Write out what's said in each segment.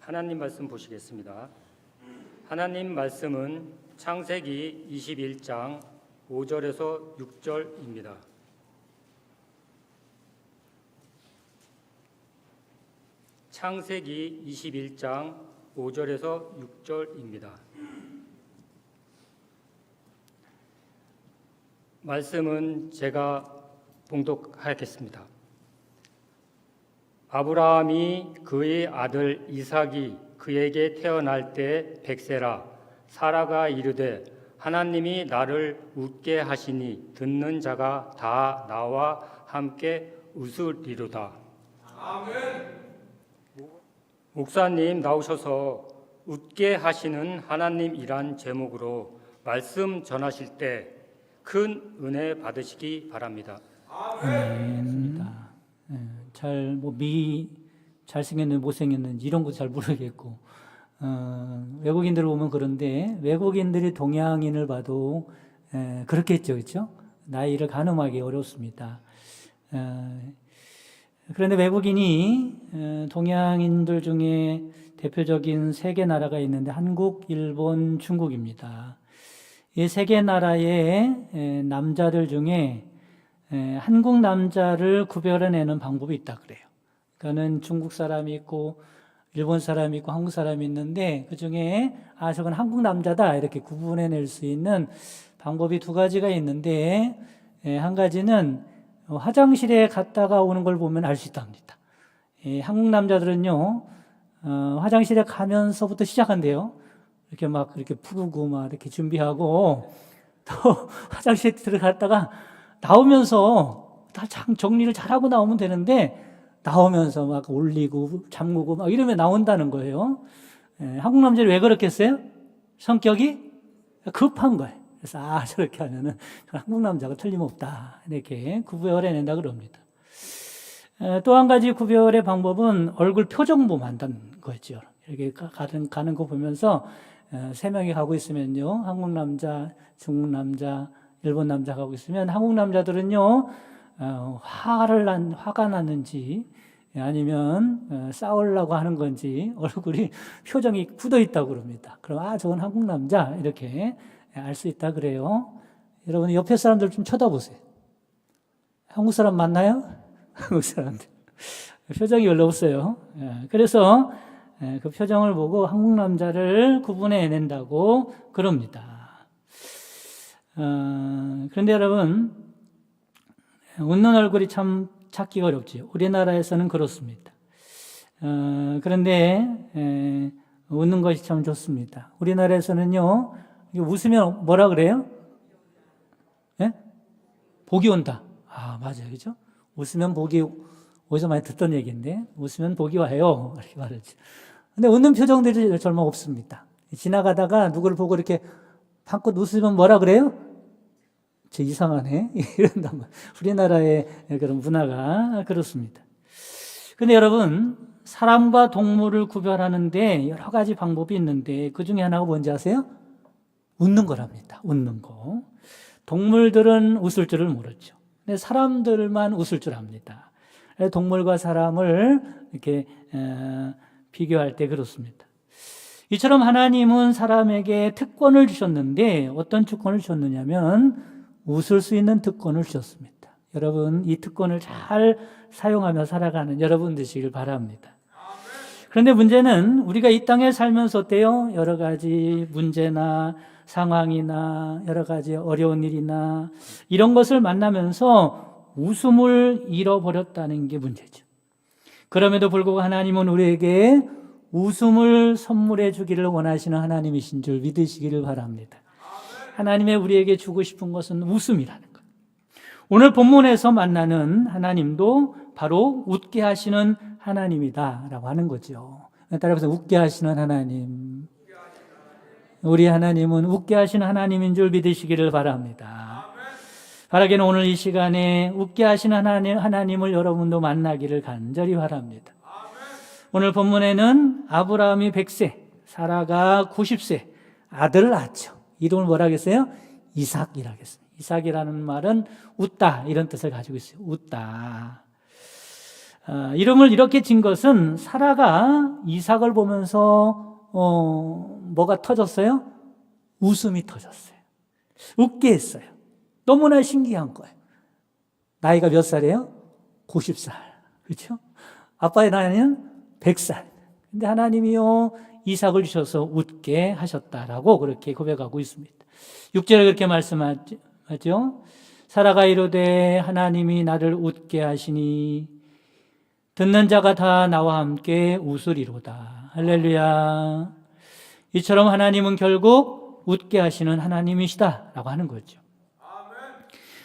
하나님 말씀 보시겠습니다. 하나님 말씀은 창세기 21장 5절에서 6절입니다. 창세기 21장 5절에서 6절입니다. 말씀은 제가 봉독하겠습니다. 아브라함이 그의 아들 이삭이 그에게 태어날 때 백세라 사라가 이르되 하나님이 나를 웃게 하시니 듣는 자가 다 나와 함께 웃으리로다. 아멘. 목사님 나오셔서 웃게 하시는 하나님이란 제목으로 말씀 전하실 때 큰 은혜 받으시기 바랍니다. 아멘. 잘생겼는지 못생겼는지 이런 거 잘 모르겠고, 외국인들을 보면 그런데 외국인들이 동양인을 봐도 그렇겠죠, 그렇죠? 나이를 가늠하기 어렵습니다. 그런데 외국인이 동양인들 중에 대표적인 세 개 나라가 있는데 한국, 일본, 중국입니다. 이 세 개 나라의 남자들 중에 한국 남자를 구별해내는 방법이 있다 그래요. 그러니까는 중국 사람이 있고 일본 사람이 있고 한국 사람이 있는데 그 중에 저건 한국 남자다 이렇게 구분해낼 수 있는 방법이 두 가지가 있는데 한 가지는 화장실에 갔다가 오는 걸 보면 알 수 있답니다. 한국 남자들은요 화장실에 가면서부터 시작한대요. 이렇게 푸르고 막 이렇게 준비하고 또 화장실에 들어갔다가 나오면서 다 정리를 잘하고 나오면 되는데 나오면서 막 올리고 잠그고 막 이러면 나온다는 거예요. 한국 남자들이 왜 그렇겠어요? 성격이 급한 거예요. 그래서 저렇게 하면은 한국 남자가 틀림없다 이렇게 구별해낸다 그럽니다. 또 한 가지 구별의 방법은 얼굴 표정 보면 안다는 거죠. 이렇게 가는 거 보면서 세 명이 가고 있으면요, 한국 남자, 중국 남자, 일본 남자 가고 있으면 한국 남자들은요 화가 났는지 아니면 싸우려고 하는 건지 얼굴이 표정이 굳어 있다고 그럽니다. 그럼 저건 한국 남자 이렇게 알 수 있다 그래요. 여러분 옆에 사람들 좀 쳐다보세요. 한국 사람 맞나요? 한국 사람들 표정이 별로 없어요. 그래서 그 표정을 보고 한국 남자를 구분해낸다고 그럽니다. 그런데 여러분 웃는 얼굴이 참 찾기가 어렵죠. 우리나라에서는 그렇습니다. 그런데 웃는 것이 참 좋습니다. 우리나라에서는요 웃으면 뭐라 그래요? 복이 온다. 맞아요, 그죠? 웃으면 복이 어디서 많이 듣던 얘기인데 웃으면 복이 와요 이렇게 말하죠. 근데 웃는 표정들이 절망 없습니다. 지나가다가 누구를 보고 이렇게 방긋 웃으면 뭐라 그래요? 저 이상하네 이런단 말이에요. 우리나라의 그런 문화가 그렇습니다. 근데 여러분 사람과 동물을 구별하는데 여러 가지 방법이 있는데 그 중에 하나가 뭔지 아세요? 웃는 거랍니다. 웃는 거. 동물들은 웃을 줄을 모르죠. 근데 사람들만 웃을 줄 압니다. 동물과 사람을 이렇게 비교할 때 그렇습니다. 이처럼 하나님은 사람에게 특권을 주셨는데 어떤 특권을 주셨느냐면 웃을 수 있는 특권을 주셨습니다. 여러분 이 특권을 잘 사용하며 살아가는 여러분 되시길 바랍니다. 그런데 문제는 우리가 이 땅에 살면서 어때요? 여러 가지 문제나 상황이나 여러 가지 어려운 일이나 이런 것을 만나면서 웃음을 잃어버렸다는 게 문제죠. 그럼에도 불구하고 하나님은 우리에게 웃음을 선물해 주기를 원하시는 하나님이신 줄 믿으시기를 바랍니다. 하나님의 우리에게 주고 싶은 것은 웃음이라는 것. 오늘 본문에서 만나는 하나님도 바로 웃게 하시는 하나님이다라고 하는 거죠. 따라서 웃게 하시는 하나님. 우리 하나님은 웃게 하시는 하나님인 줄 믿으시기를 바랍니다. 바라기는 오늘 이 시간에 웃게 하시는 하나님을 여러분도 만나기를 간절히 바랍니다. 오늘 본문에는 아브라함이 100세, 사라가 90세 아들을 낳았죠. 이름을 뭐라 하겠어요? 이삭이라고 했어요. 이삭이라는 말은 웃다 이런 뜻을 가지고 있어요. 웃다. 이름을 이렇게 진 것은 사라가 이삭을 보면서 뭐가 터졌어요? 웃음이 터졌어요. 웃게 했어요. 너무나 신기한 거예요. 나이가 몇 살이에요? 90살. 그렇죠? 아빠의 나이는 100살. 근데 하나님이요 이삭을 주셔서 웃게 하셨다라고 그렇게 고백하고 있습니다. 6절에 그렇게 말씀하죠. 사라가 이르되 하나님이 나를 웃게 하시니 듣는 자가 다 나와 함께 웃으리로다. 할렐루야. 이처럼 하나님은 결국 웃게 하시는 하나님이시다라고 하는 거죠.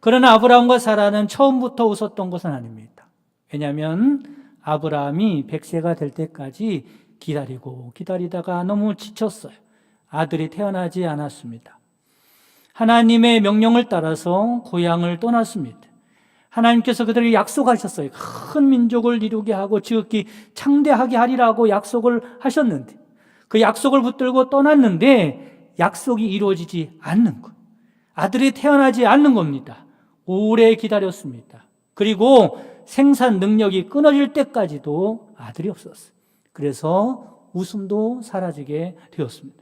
그러나 아브라함과 사라는 처음부터 웃었던 것은 아닙니다. 왜냐하면 아브라함이 100세가 될 때까지 기다리다가 너무 지쳤어요. 아들이 태어나지 않았습니다. 하나님의 명령을 따라서 고향을 떠났습니다. 하나님께서 그들에게 약속하셨어요. 큰 민족을 이루게 하고 지극히 창대하게 하리라고 약속을 하셨는데 그 약속을 붙들고 떠났는데 약속이 이루어지지 않는 것. 아들이 태어나지 않는 겁니다. 오래 기다렸습니다. 그리고 생산 능력이 끊어질 때까지도 아들이 없었어요. 그래서 웃음도 사라지게 되었습니다.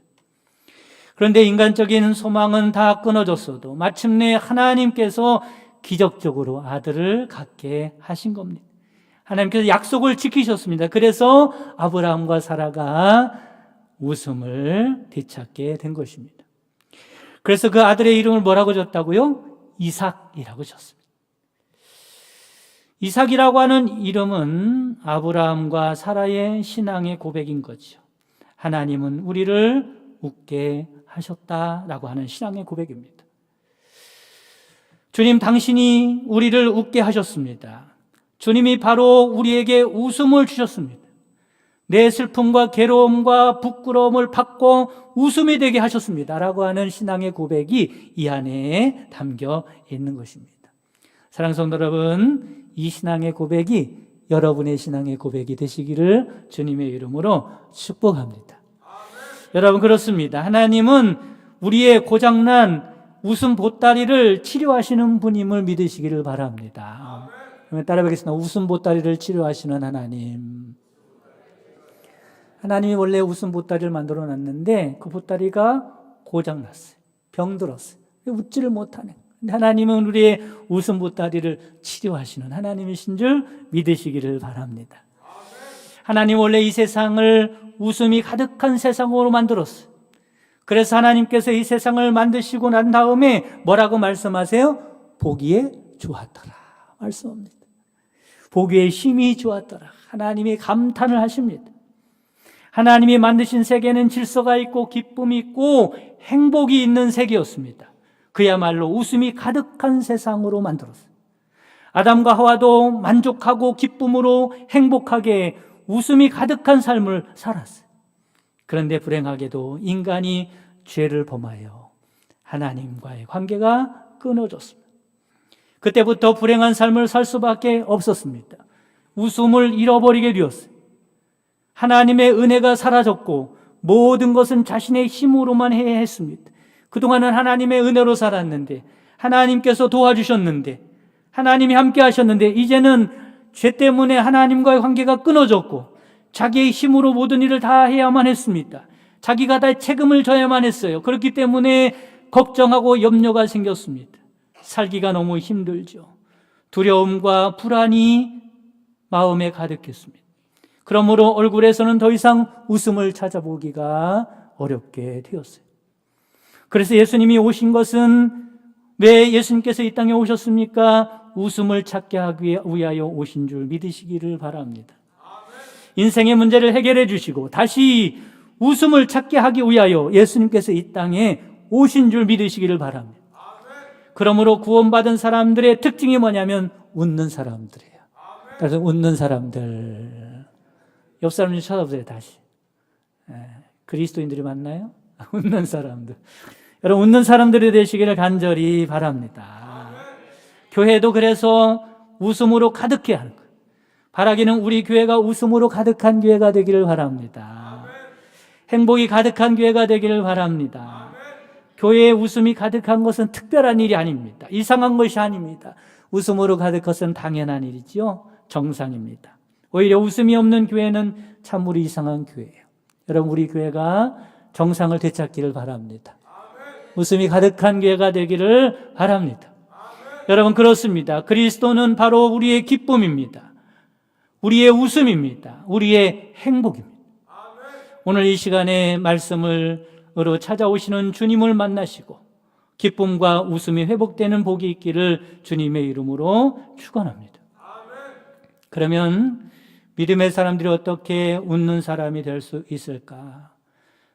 그런데 인간적인 소망은 다 끊어졌어도 마침내 하나님께서 기적적으로 아들을 갖게 하신 겁니다. 하나님께서 약속을 지키셨습니다. 그래서 아브라함과 사라가 웃음을 되찾게 된 것입니다. 그래서 그 아들의 이름을 뭐라고 줬다고요? 이삭이라고 줬습니다. 이삭이라고 하는 이름은 아브라함과 사라의 신앙의 고백인 거죠. 하나님은 우리를 웃게 하셨다라고 하는 신앙의 고백입니다. 주님, 당신이 우리를 웃게 하셨습니다. 주님이 바로 우리에게 웃음을 주셨습니다. 내 슬픔과 괴로움과 부끄러움을 받고 웃음이 되게 하셨습니다. 라고 하는 신앙의 고백이 이 안에 담겨 있는 것입니다. 사랑하는 성도 여러분, 이 신앙의 고백이 여러분의 신앙의 고백이 되시기를 주님의 이름으로 축복합니다. 여러분, 그렇습니다. 하나님은 우리의 고장난 웃음 보따리를 치료하시는 분임을 믿으시기를 바랍니다. 따라 뵙겠습니다. 웃음 보따리를 치료하시는 하나님. 하나님이 원래 웃음 보따리를 만들어 놨는데 그 보따리가 고장났어요. 병들었어요. 웃지를 못하네. 근데 하나님은 우리의 웃음 보따리를 치료하시는 하나님이신 줄 믿으시기를 바랍니다. 하나님 원래 이 세상을 웃음이 가득한 세상으로 만들었어요. 그래서 하나님께서 이 세상을 만드시고 난 다음에 뭐라고 말씀하세요? 보기에 좋았더라 말씀합니다. 보기에 힘이 좋았더라. 하나님이 감탄을 하십니다. 하나님이 만드신 세계는 질서가 있고 기쁨이 있고 행복이 있는 세계였습니다. 그야말로 웃음이 가득한 세상으로 만들었어요. 아담과 하와도 만족하고 기쁨으로 행복하게 웃음이 가득한 삶을 살았어요. 그런데 불행하게도 인간이 죄를 범하여 하나님과의 관계가 끊어졌습니다. 그때부터 불행한 삶을 살 수밖에 없었습니다. 웃음을 잃어버리게 되었어요. 하나님의 은혜가 사라졌고 모든 것은 자신의 힘으로만 해야 했습니다. 그동안은 하나님의 은혜로 살았는데 하나님께서 도와주셨는데 하나님이 함께 하셨는데 이제는 죄 때문에 하나님과의 관계가 끊어졌고 자기의 힘으로 모든 일을 다 해야만 했습니다. 자기가 다 책임을 져야만 했어요. 그렇기 때문에 걱정하고 염려가 생겼습니다. 살기가 너무 힘들죠. 두려움과 불안이 마음에 가득했습니다. 그러므로 얼굴에서는 더 이상 웃음을 찾아보기가 어렵게 되었어요. 그래서 예수님이 오신 것은 왜 예수님께서 이 땅에 오셨습니까? 웃음을 찾게 하기 위하여 오신 줄 믿으시기를 바랍니다. 인생의 문제를 해결해 주시고 다시 웃음을 찾게 하기 위하여 예수님께서 이 땅에 오신 줄 믿으시기를 바랍니다. 그러므로 구원받은 사람들의 특징이 뭐냐면 웃는 사람들이에요. 그래서 웃는 사람들. 옆 사람 좀 쳐다보세요. 다시. 그리스도인들이 맞나요? 웃는 사람들. 여러분, 웃는 사람들이 되시기를 간절히 바랍니다. 교회도 그래서 웃음으로 가득해 하는 거예요. 바라기는 우리 교회가 웃음으로 가득한 교회가 되기를 바랍니다. 행복이 가득한 교회가 되기를 바랍니다. 교회에 웃음이 가득한 것은 특별한 일이 아닙니다. 이상한 것이 아닙니다. 웃음으로 가득한 것은 당연한 일이죠. 정상입니다. 오히려 웃음이 없는 교회는 참으로 이상한 교회예요. 여러분, 우리 교회가 정상을 되찾기를 바랍니다. 웃음이 가득한 교회가 되기를 바랍니다. 여러분, 그렇습니다. 그리스도는 바로 우리의 기쁨입니다. 우리의 웃음입니다. 우리의 행복입니다. 오늘 이 시간에 말씀으로 찾아오시는 주님을 만나시고 기쁨과 웃음이 회복되는 복이 있기를 주님의 이름으로 축원합니다. 그러면 믿음의 사람들이 어떻게 웃는 사람이 될 수 있을까?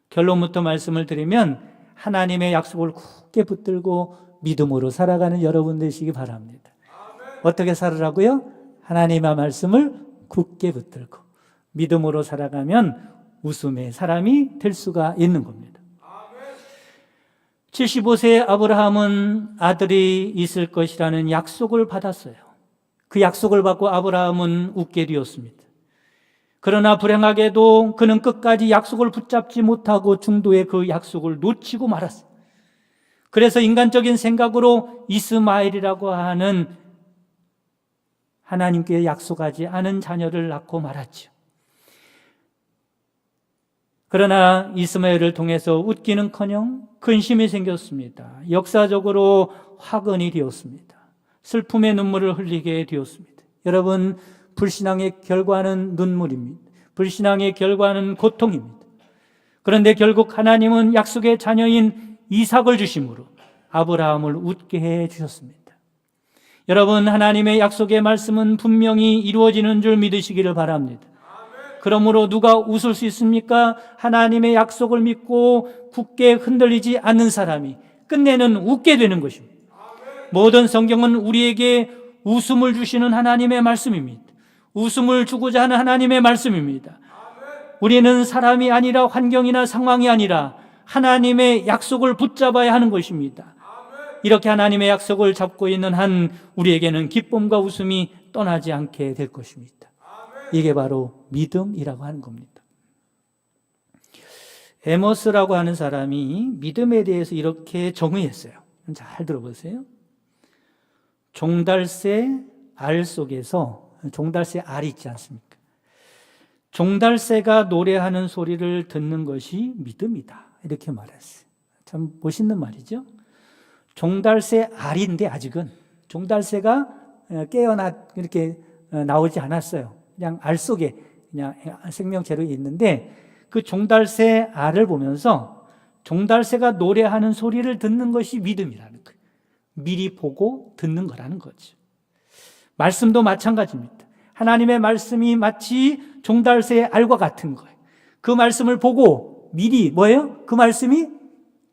결론부터 말씀을 드리면 하나님의 약속을 굳게 붙들고 믿음으로 살아가는 여러분 되시기 바랍니다. 어떻게 살으라고요? 하나님의 말씀을 굳게 붙들고 믿음으로 살아가면 웃음의 사람이 될 수가 있는 겁니다. 75세 아브라함은 아들이 있을 것이라는 약속을 받았어요. 그 약속을 받고 아브라함은 웃게 되었습니다. 그러나 불행하게도 그는 끝까지 약속을 붙잡지 못하고 중도에 그 약속을 놓치고 말았어요. 그래서 인간적인 생각으로 이스마엘이라고 하는 하나님께 약속하지 않은 자녀를 낳고 말았죠. 그러나 이스마엘을 통해서 웃기는커녕 근심이 생겼습니다. 역사적으로 화근이 되었습니다. 슬픔의 눈물을 흘리게 되었습니다. 여러분, 불신앙의 결과는 눈물입니다. 불신앙의 결과는 고통입니다. 그런데 결국 하나님은 약속의 자녀인 이삭을 주심으로 아브라함을 웃게 해 주셨습니다. 여러분, 하나님의 약속의 말씀은 분명히 이루어지는 줄 믿으시기를 바랍니다. 그러므로 누가 웃을 수 있습니까? 하나님의 약속을 믿고 굳게 흔들리지 않는 사람이 끝내는 웃게 되는 것입니다. 모든 성경은 우리에게 웃음을 주시는 하나님의 말씀입니다. 웃음을 주고자 하는 하나님의 말씀입니다. 우리는 사람이 아니라 환경이나 상황이 아니라 하나님의 약속을 붙잡아야 하는 것입니다. 이렇게 하나님의 약속을 잡고 있는 한 우리에게는 기쁨과 웃음이 떠나지 않게 될 것입니다. 이게 바로 믿음이라고 하는 겁니다. 에모스라고 하는 사람이 믿음에 대해서 이렇게 정의했어요. 잘 들어보세요. 종달새 알 속에서, 종달새 알이 있지 않습니까? 종달새가 노래하는 소리를 듣는 것이 믿음이다, 이렇게 말했어요. 참 멋있는 말이죠. 종달새 알인데 아직은 종달새가 이렇게 나오지 않았어요. 그냥 알 속에 그냥 생명체로 있는데 그 종달새 알을 보면서 종달새가 노래하는 소리를 듣는 것이 믿음이라는 거예요. 미리 보고 듣는 거라는 거죠. 말씀도 마찬가지입니다. 하나님의 말씀이 마치 종달새의 알과 같은 거예요. 그 말씀을 보고 미리 뭐예요? 그 말씀이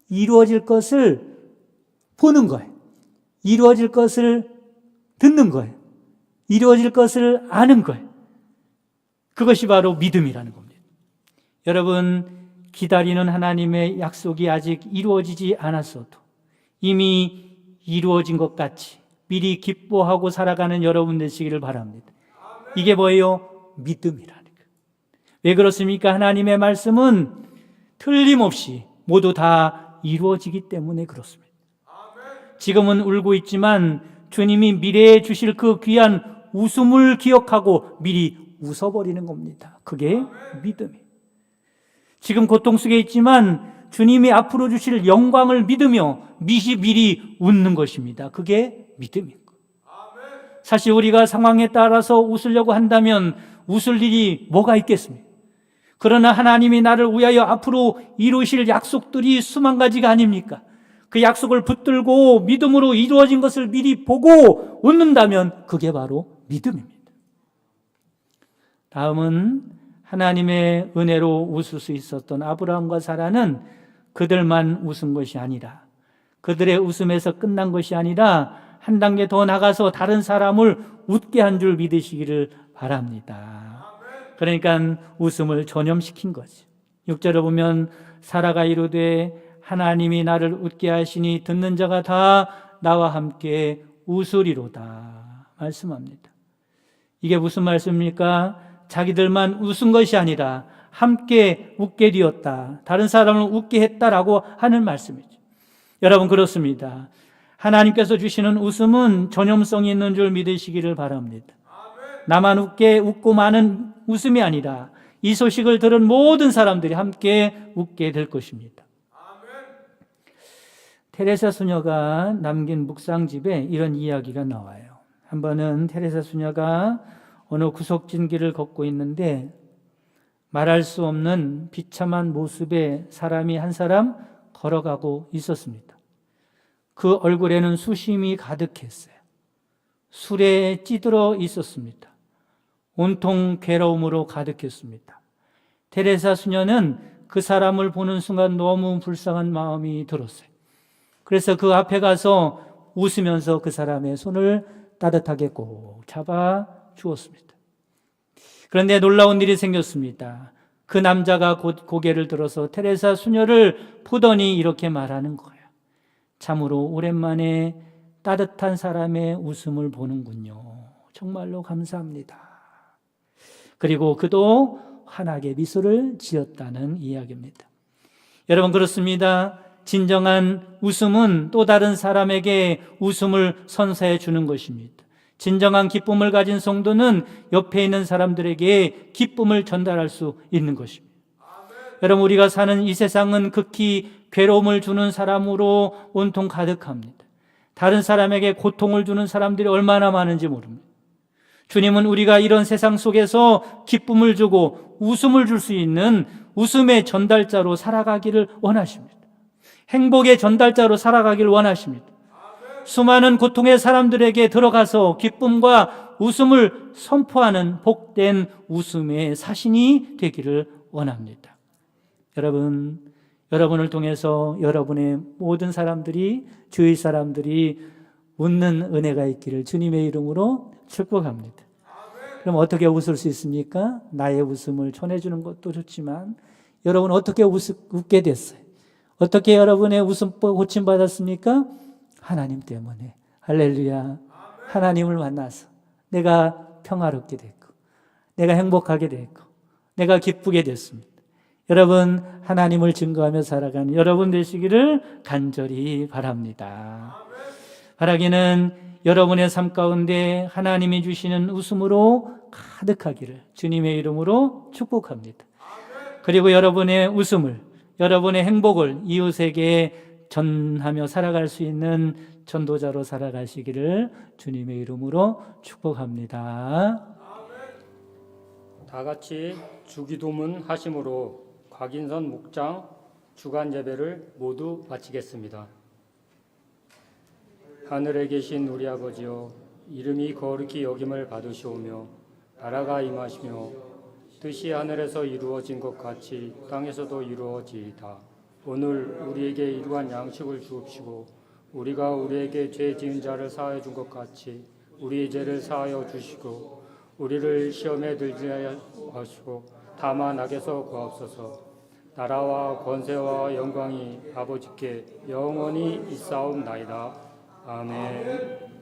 이루어질 것을 보는 거예요. 이루어질 것을 듣는 거예요. 이루어질 것을 아는 거예요. 그것이 바로 믿음이라는 겁니다. 여러분, 기다리는 하나님의 약속이 아직 이루어지지 않았어도 이미 이루어진 것 같이 미리 기뻐하고 살아가는 여러분 되시기를 바랍니다. 이게 뭐예요? 믿음이라는 거예요. 왜 그렇습니까? 하나님의 말씀은 틀림없이 모두 다 이루어지기 때문에 그렇습니다. 지금은 울고 있지만 주님이 미래에 주실 그 귀한 웃음을 기억하고 미리 웃어버리는 겁니다. 그게 믿음이에요. 지금 고통 속에 있지만 주님이 앞으로 주실 영광을 믿으며 미리 웃는 것입니다. 그게 믿음이에요. 사실 우리가 상황에 따라서 웃으려고 한다면 웃을 일이 뭐가 있겠습니까? 그러나 하나님이 나를 위하여 앞으로 이루실 약속들이 수만 가지가 아닙니까? 그 약속을 붙들고 믿음으로 이루어진 것을 미리 보고 웃는다면 그게 바로 믿음입니다. 다음은 하나님의 은혜로 웃을 수 있었던 아브라함과 사라는 그들만 웃은 것이 아니라, 그들의 웃음에서 끝난 것이 아니라 한 단계 더 나가서 다른 사람을 웃게 한 줄 믿으시기를 바랍니다. 그러니까 웃음을 전염시킨 거죠. 6절에 보면 사라가 이르되 하나님이 나를 웃게 하시니 듣는 자가 다 나와 함께 웃으리로다 말씀합니다. 이게 무슨 말씀입니까? 자기들만 웃은 것이 아니라 함께 웃게 되었다, 다른 사람을 웃게 했다라고 하는 말씀이죠. 여러분, 그렇습니다. 하나님께서 주시는 웃음은 전염성이 있는 줄 믿으시기를 바랍니다. 나만 웃고 많은 웃음이 아니라 이 소식을 들은 모든 사람들이 함께 웃게 될 것입니다. 테레사 수녀가 남긴 묵상집에 이런 이야기가 나와요. 한 번은 테레사 수녀가 어느 구석진 길을 걷고 있는데 말할 수 없는 비참한 모습의 사람이 한 사람 걸어가고 있었습니다. 그 얼굴에는 수심이 가득했어요. 술에 찌들어 있었습니다. 온통 괴로움으로 가득했습니다. 테레사 수녀는 그 사람을 보는 순간 너무 불쌍한 마음이 들었어요. 그래서 그 앞에 가서 웃으면서 그 사람의 손을 따뜻하게 꼭 잡아 주었습니다. 그런데 놀라운 일이 생겼습니다. 그 남자가 곧 고개를 들어서 테레사 수녀를 보더니 이렇게 말하는 거예요. 참으로 오랜만에 따뜻한 사람의 웃음을 보는군요. 정말로 감사합니다. 그리고 그도 환하게 미소를 지었다는 이야기입니다. 여러분, 그렇습니다. 진정한 웃음은 또 다른 사람에게 웃음을 선사해 주는 것입니다. 진정한 기쁨을 가진 성도는 옆에 있는 사람들에게 기쁨을 전달할 수 있는 것입니다. 여러분, 우리가 사는 이 세상은 극히 괴로움을 주는 사람으로 온통 가득합니다. 다른 사람에게 고통을 주는 사람들이 얼마나 많은지 모릅니다. 주님은 우리가 이런 세상 속에서 기쁨을 주고 웃음을 줄 수 있는 웃음의 전달자로 살아가기를 원하십니다. 행복의 전달자로 살아가기를 원하십니다. 수많은 고통의 사람들에게 들어가서 기쁨과 웃음을 선포하는 복된 웃음의 사신이 되기를 원합니다. 여러분을 통해서 여러분의 모든 사람들이, 주위 사람들이 웃는 은혜가 있기를 주님의 이름으로 축복합니다. 그럼 어떻게 웃을 수 있습니까? 나의 웃음을 전해주는 것도 좋지만 여러분 어떻게 웃게 됐어요? 어떻게 여러분의 웃음 고침받았습니까? 하나님 때문에. 할렐루야. 하나님을 만나서 내가 평화롭게 됐고, 내가 행복하게 됐고, 내가 기쁘게 됐습니다. 여러분, 하나님을 증거하며 살아가는 여러분 되시기를 간절히 바랍니다. 바라기는 여러분의 삶 가운데 하나님이 주시는 웃음으로 가득하기를 주님의 이름으로 축복합니다. 그리고 여러분의 웃음을, 여러분의 행복을 이웃에게 전하며 살아갈 수 있는 전도자로 살아가시기를 주님의 이름으로 축복합니다. 다 같이 주기도문 하심으로 곽인선 목장 주간 예배를 모두 마치겠습니다. 하늘에 계신 우리 아버지여, 이름이 거룩히 여김을 받으시오며 나라가 임하시며 뜻이 하늘에서 이루어진 것 같이 땅에서도 이루어지이다. 오늘 우리에게 일용할 양식을 주옵시고 우리가 우리에게 죄 지은 자를 사하여 준 것 같이 우리의 죄를 사하여 주시고 우리를 시험에 들지 하시고 다만 악에서 구하옵소서. 나라와 권세와 영광이 아버지께 영원히 있사옵나이다. 아멘.